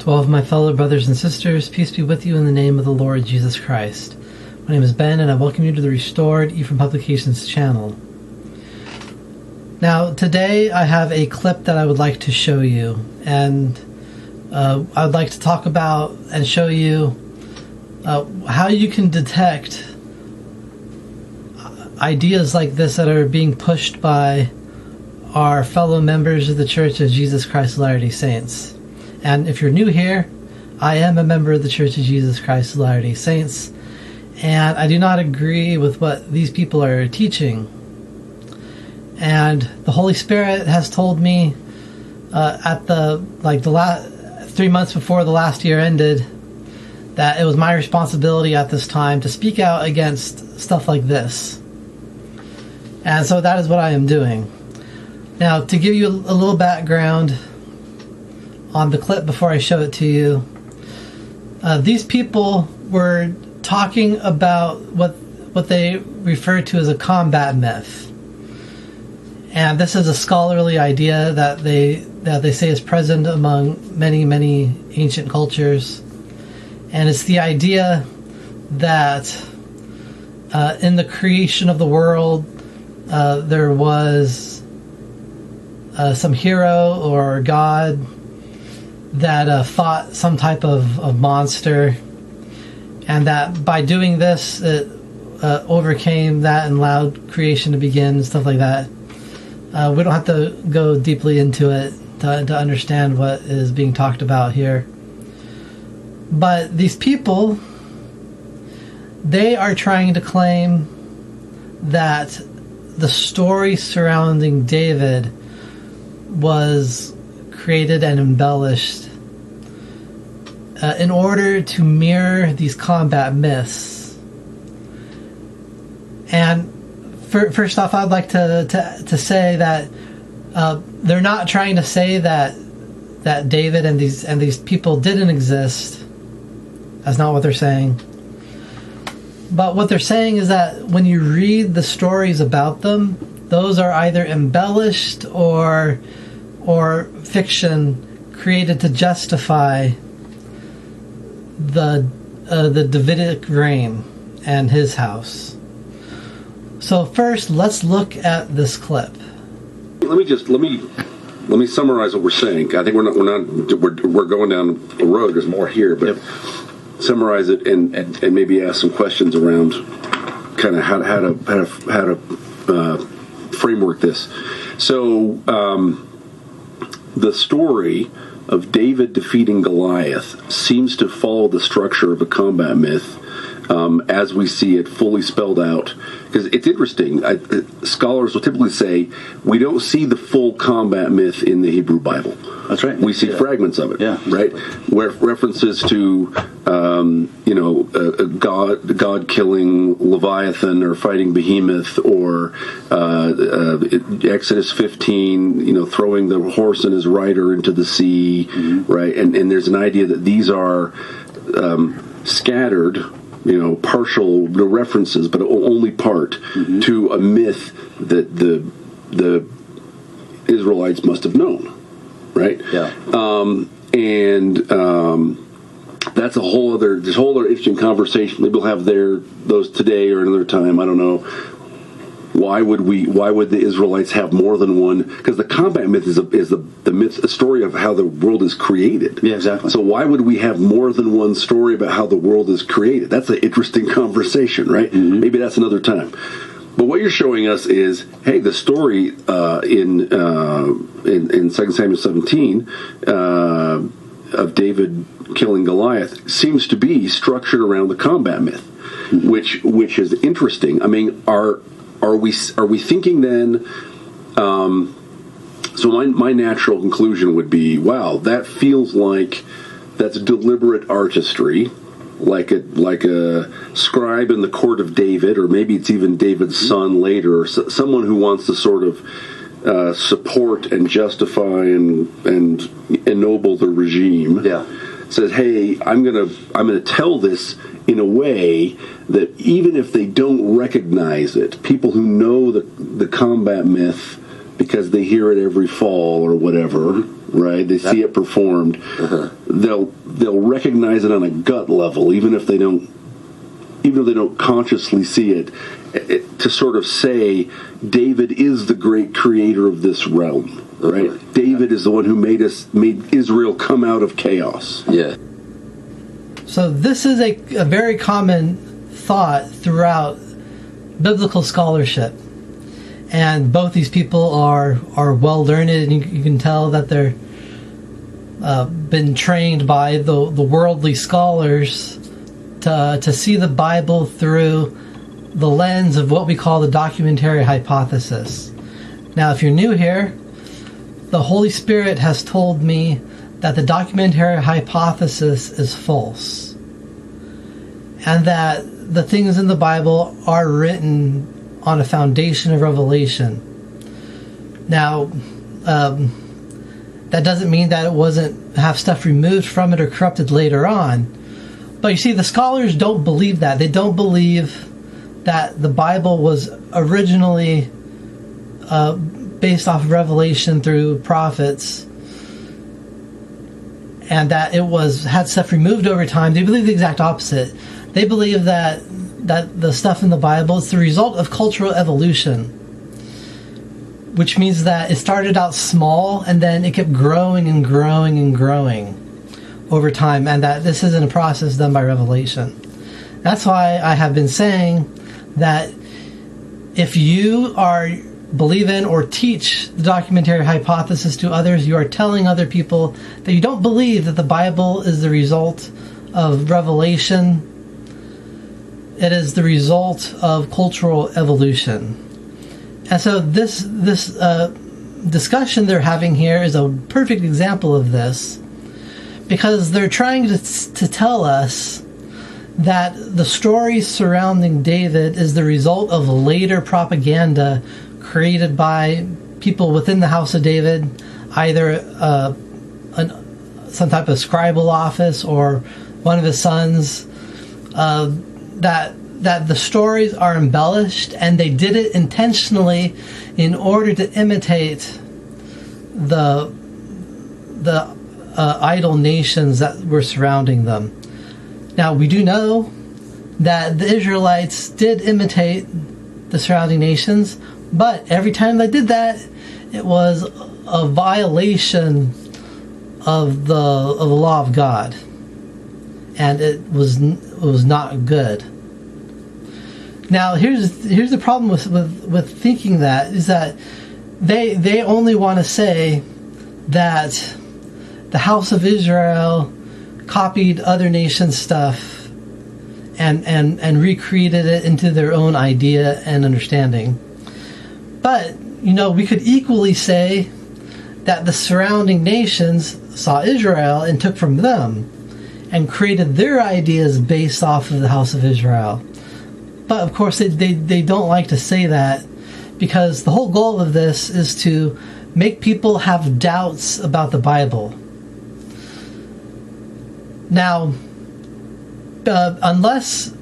To all of my fellow brothers and sisters, peace be with you in the name of the Lord Jesus Christ. My name is Ben, and I welcome you to the Restored Ephraim Publications channel. Now, today I have a clip that I would like to show you, and I would like to talk about and show you how you can detect ideas like this that are being pushed by our fellow members of the Church of Jesus Christ of Latter-day Saints. And if you're new here, I am a member of the Church of Jesus Christ of Latter-day Saints, and I do not agree with what these people are teaching. And the Holy Spirit has told me at the last 3 months before the last year ended that it was my responsibility at this time to speak out against stuff like this. And so that is what I am doing. Now, to give you a little background on the clip before I show it to you, these people were talking about what they refer to as a combat myth. And this is a scholarly idea that they say is present among many, many ancient cultures. And it's the idea that in the creation of the world, there was some hero or god that fought some type of monster, and that by doing this, it overcame that and allowed creation to begin, stuff like that. We don't have to go deeply into it to understand what is being talked about here. But these people, they are trying to claim that the story surrounding David was created and embellished in order to mirror these combat myths. And first off, I'd like to say that they're not trying to say that David and these people didn't exist. That's not what they're saying. But what they're saying is that when you read the stories about them, those are either embellished or fiction created to justify the Davidic reign and his house. So first, let's look at this clip. Let me summarize what we're saying. I think we're going down the road. There's more here, but summarize it and maybe ask some questions around kind of how to framework this. So the story of David defeating Goliath seems to follow the structure of a combat myth as we see it fully spelled out. Because it's interesting, scholars will typically say we don't see the full combat myth in the Hebrew Bible. That's right. We see fragments of it. Yeah, right. Where references to God killing Leviathan or fighting Behemoth, or Exodus 15, throwing the horse and his rider into the sea, right? And there's an idea that these are scattered, partial references, but only part to a myth that the Israelites must have known, right? Yeah. That's a whole other interesting conversation. Maybe we'll have those today or another time. I don't know. Why would the Israelites have more than one? Because the combat myth is the myth, a story of how the world is created. Yeah, exactly. So why would we have more than one story about how the world is created? That's an interesting conversation, right? Maybe that's another time. But what you're showing us is, hey, the story in 2 Samuel 17 of David killing Goliath seems to be structured around the combat myth, which is interesting. I mean, are we thinking then? So my natural conclusion would be, wow, that feels like that's deliberate artistry, like a scribe in the court of David, or maybe it's even David's son later, or someone who wants to sort of support and justify and ennoble the regime. Yeah. Says, hey, I'm gonna tell this in a way that even if they don't recognize it, people who know the combat myth because they hear it every fall or whatever, right? They see it performed. They'll recognize it on a gut level, even if they don't consciously see it, to sort of say David is the great creator of this realm, right? David is the one who made Israel come out of chaos. Yeah. So this is a very common thought throughout biblical scholarship. And both these people are well learned, and you can tell that they're been trained by the worldly scholars to see the Bible through the lens of what we call the documentary hypothesis. Now, if you're new here, the Holy Spirit has told me that the documentary hypothesis is false, and that the things in the Bible are written on a foundation of revelation. Now, that doesn't mean that it wasn't have stuff removed from it or corrupted later on. But you see, the scholars don't believe that. They don't believe that the Bible was originally based off of revelation through prophets, and that it had stuff removed over time. They believe the exact opposite. They believe that the stuff in the Bible is the result of cultural evolution, which means that it started out small and then it kept growing and growing and growing over time, and that this isn't a process done by revelation. That's why I have been saying that if you believe in or teach the documentary hypothesis to others, you are telling other people that you don't believe that the Bible is the result of revelation. It is the result of cultural evolution. And so this discussion they're having here is a perfect example of this, because they're trying to tell us that the story surrounding David is the result of later propaganda created by people within the house of David, either some type of scribal office or one of his sons, that the stories are embellished, and they did it intentionally in order to imitate the idol nations that were surrounding them. Now, we do know that the Israelites did imitate the surrounding nations, but every time they did that, it was a violation of the law of God, and it was not good. Now, here's the problem with thinking that, is that they only want to say that the house of Israel copied other nations' stuff and recreated it into their own idea and understanding. But, we could equally say that the surrounding nations saw Israel and took from them and created their ideas based off of the house of Israel. But, of course, they don't like to say that, because the whole goal of this is to make people have doubts about the Bible. Now, unless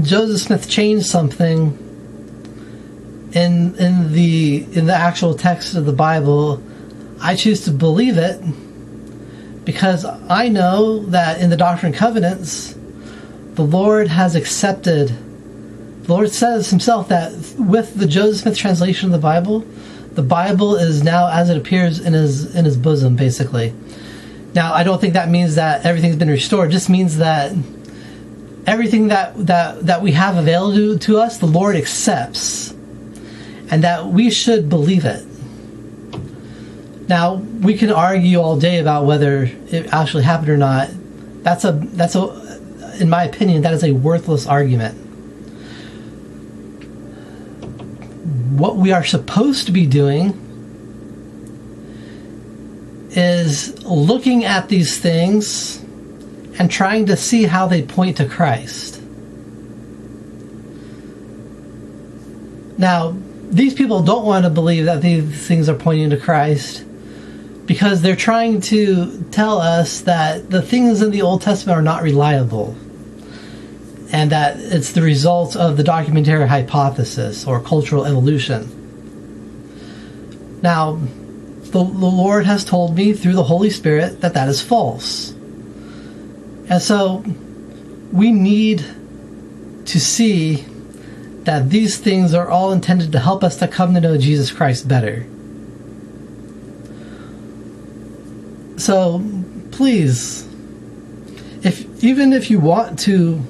Joseph Smith changed something in the actual text of the Bible, I choose to believe it, because I know that in the Doctrine and Covenants, the Lord has accepted. The Lord says himself that with the Joseph Smith translation of the Bible is now as it appears in his bosom, basically. Now, I don't think that means that everything's been restored. It just means that everything that we have available to us, the Lord accepts, and that we should believe it. Now, we can argue all day about whether it actually happened or not. That's a, in my opinion, that is a worthless argument. What we are supposed to be doing is looking at these things and trying to see how they point to Christ. Now, these people don't want to believe that these things are pointing to Christ, because they're trying to tell us that the things in the Old Testament are not reliable, and that it's the result of the documentary hypothesis or cultural evolution. Now, the Lord has told me through the Holy Spirit that is false. And so we need to see that these things are all intended to help us to come to know Jesus Christ better. So please, even if you want to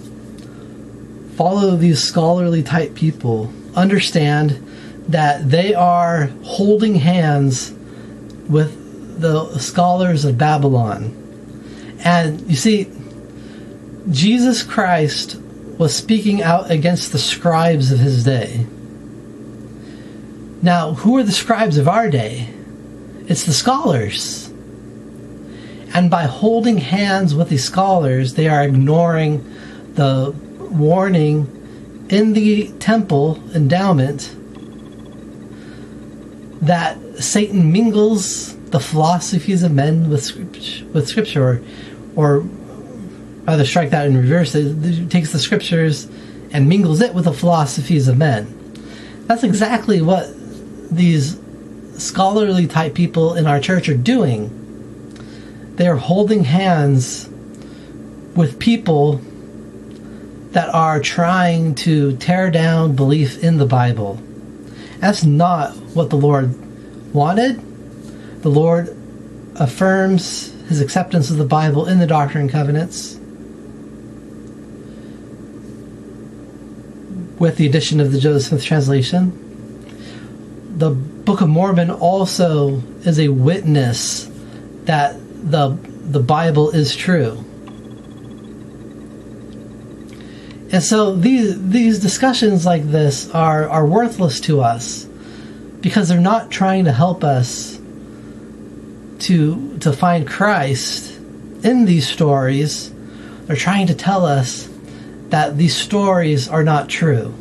follow these scholarly type people, understand that they are holding hands with the scholars of Babylon. And you see, Jesus Christ was speaking out against the scribes of his day. Now, who are the scribes of our day? It's the scholars. And by holding hands with these scholars, they are ignoring the warning in the temple endowment that Satan mingles the philosophies of men with Scripture, or rather strike that in reverse. It takes the Scriptures and mingles it with the philosophies of men. That's exactly what these scholarly type people in our church are doing. They are holding hands with people that are trying to tear down belief in the Bible. That's not what the Lord wanted. The Lord affirms his acceptance of the Bible in the Doctrine and Covenants, with the addition of the Joseph Smith translation. The Book of Mormon also is a witness that the Bible is true. And so these discussions like this are worthless to us, because they're not trying to help us to find Christ in these stories. They're trying to tell us that these stories are not true.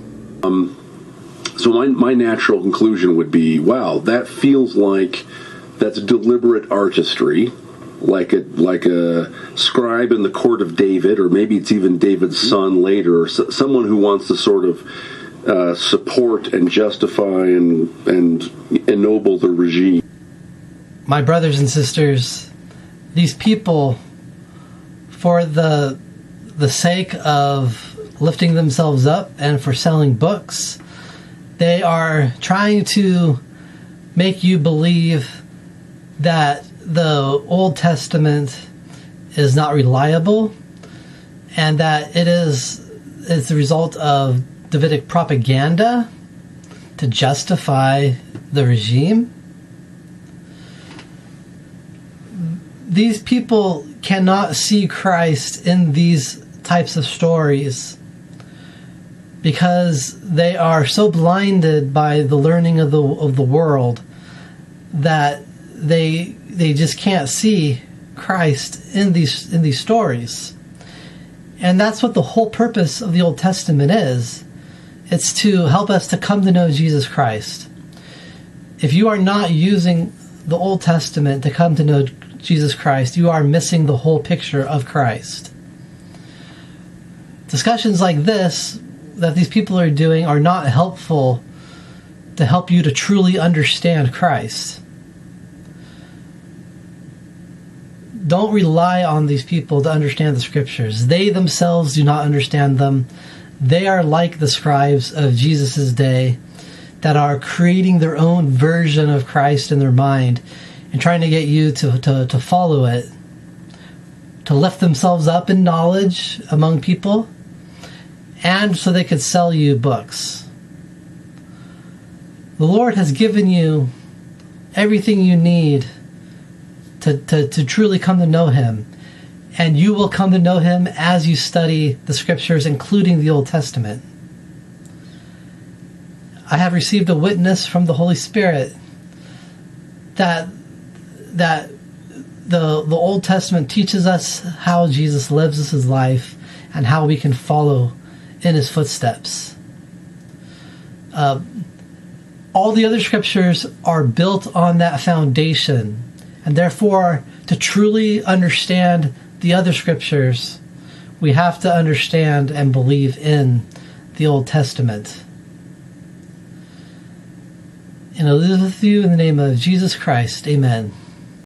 So my natural conclusion would be, wow, that feels like that's deliberate artistry, like a scribe in the court of David, or maybe it's even David's son later, or someone who wants to sort of support and justify and ennoble the regime. My brothers and sisters, these people, for the sake of lifting themselves up and for selling books, they are trying to make you believe that the Old Testament is not reliable, and that it's the result of Davidic propaganda to justify the regime. These people cannot see Christ in these types of stories because they are so blinded by the learning of the world that they just can't see Christ in these stories. And that's what the whole purpose of the Old Testament is. It's to help us to come to know Jesus Christ. If you are not using the Old Testament to come to know Jesus Christ, you are missing the whole picture of Christ. Discussions like this that these people are doing are not helpful to help you to truly understand Christ. Don't rely on these people to understand the Scriptures. They themselves do not understand them. They are like the scribes of Jesus' day that are creating their own version of Christ in their mind and trying to get you to follow it, to lift themselves up in knowledge among people, and so they could sell you books. The Lord has given you everything you need to truly come to know Him. And you will come to know Him as you study the Scriptures, including the Old Testament. I have received a witness from the Holy Spirit that the Old Testament teaches us how Jesus lives his life and how we can follow in his footsteps. All the other Scriptures are built on that foundation. And therefore, to truly understand the other Scriptures, we have to understand and believe in the Old Testament. And I live with you in the name of Jesus Christ. Amen.